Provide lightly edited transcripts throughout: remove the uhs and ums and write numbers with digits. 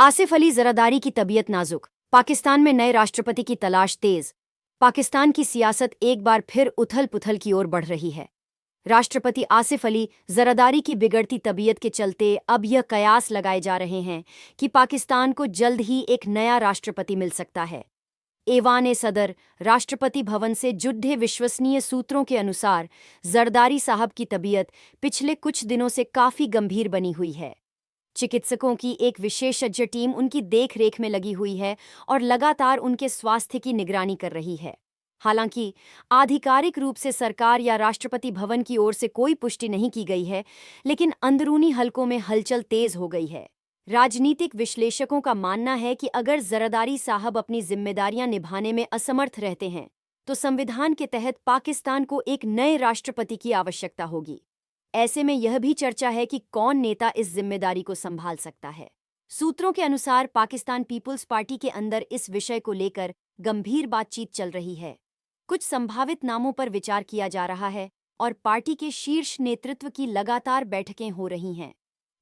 आसिफ अली जरादारी की तबीयत नाजुक। पाकिस्तान में नए राष्ट्रपति की तलाश तेज। पाकिस्तान की सियासत एक बार फिर उथल पुथल की ओर बढ़ रही है। राष्ट्रपति आसिफ अली जरादारी की बिगड़ती तबीयत के चलते अब यह कयास लगाए जा रहे हैं कि पाकिस्तान को जल्द ही एक नया राष्ट्रपति मिल सकता है। ऐवान सदर राष्ट्रपति भवन से जुड़े विश्वसनीय सूत्रों के अनुसार जरदारी साहब की तबीयत पिछले कुछ दिनों से काफी गंभीर बनी हुई है। चिकित्सकों की एक विशेषज्ञ टीम उनकी देखरेख में लगी हुई है और लगातार उनके स्वास्थ्य की निगरानी कर रही है। हालांकि आधिकारिक रूप से सरकार या राष्ट्रपति भवन की ओर से कोई पुष्टि नहीं की गई है, लेकिन अंदरूनी हलकों में हलचल तेज हो गई है। राजनीतिक विश्लेषकों का मानना है कि अगर जरदारी साहब अपनी जिम्मेदारियां निभाने में असमर्थ रहते हैं, तो संविधान के तहत पाकिस्तान को एक नए राष्ट्रपति की आवश्यकता होगी। ऐसे में यह भी चर्चा है कि कौन नेता इस जिम्मेदारी को संभाल सकता है। सूत्रों के अनुसार पाकिस्तान पीपुल्स पार्टी के अंदर इस विषय को लेकर गंभीर बातचीत चल रही है। कुछ संभावित नामों पर विचार किया जा रहा है और पार्टी के शीर्ष नेतृत्व की लगातार बैठकें हो रही हैं।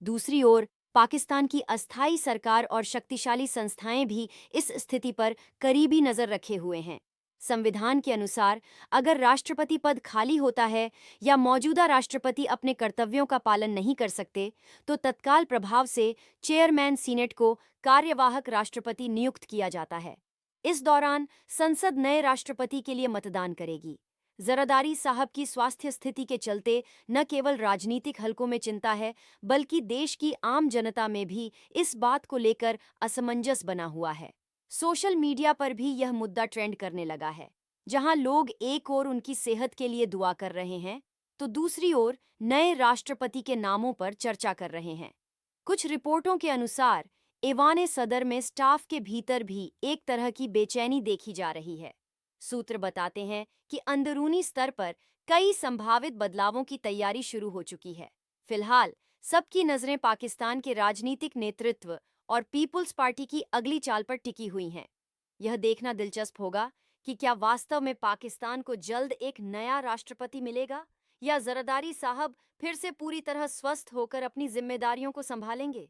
दूसरी ओर पाकिस्तान की अस्थायी सरकार और शक्तिशाली संस्थाएं भी इस स्थिति पर करीबी नजर रखे हुए हैं। संविधान के अनुसार अगर राष्ट्रपति पद खाली होता है या मौजूदा राष्ट्रपति अपने कर्तव्यों का पालन नहीं कर सकते, तो तत्काल प्रभाव से चेयरमैन सीनेट को कार्यवाहक राष्ट्रपति नियुक्त किया जाता है। इस दौरान संसद नए राष्ट्रपति के लिए मतदान करेगी। जरदारी साहब की स्वास्थ्य स्थिति के चलते न केवल राजनीतिक हलकों में चिंता है, बल्कि देश की आम जनता में भी इस बात को लेकर असमंजस बना हुआ है। सोशल मीडिया पर भी यह मुद्दा ट्रेंड करने लगा है, जहां लोग एक ओर उनकी सेहत के लिए दुआ कर रहे हैं, तो दूसरी ओर नए राष्ट्रपति के नामों पर चर्चा कर रहे हैं। कुछ रिपोर्टों के अनुसार ऐवान सदर में स्टाफ के भीतर भी एक तरह की बेचैनी देखी जा रही है। सूत्र बताते हैं कि अंदरूनी स्तर पर कई संभावित बदलावों की तैयारी शुरू हो चुकी है। फिलहाल सबकी नजरें पाकिस्तान के राजनीतिक नेतृत्व और पीपुल्स पार्टी की अगली चाल पर टिकी हुई हैं। यह देखना दिलचस्प होगा कि क्या वास्तव में पाकिस्तान को जल्द एक नया राष्ट्रपति मिलेगा, या जरदारी साहब फिर से पूरी तरह स्वस्थ होकर अपनी जिम्मेदारियों को संभालेंगे।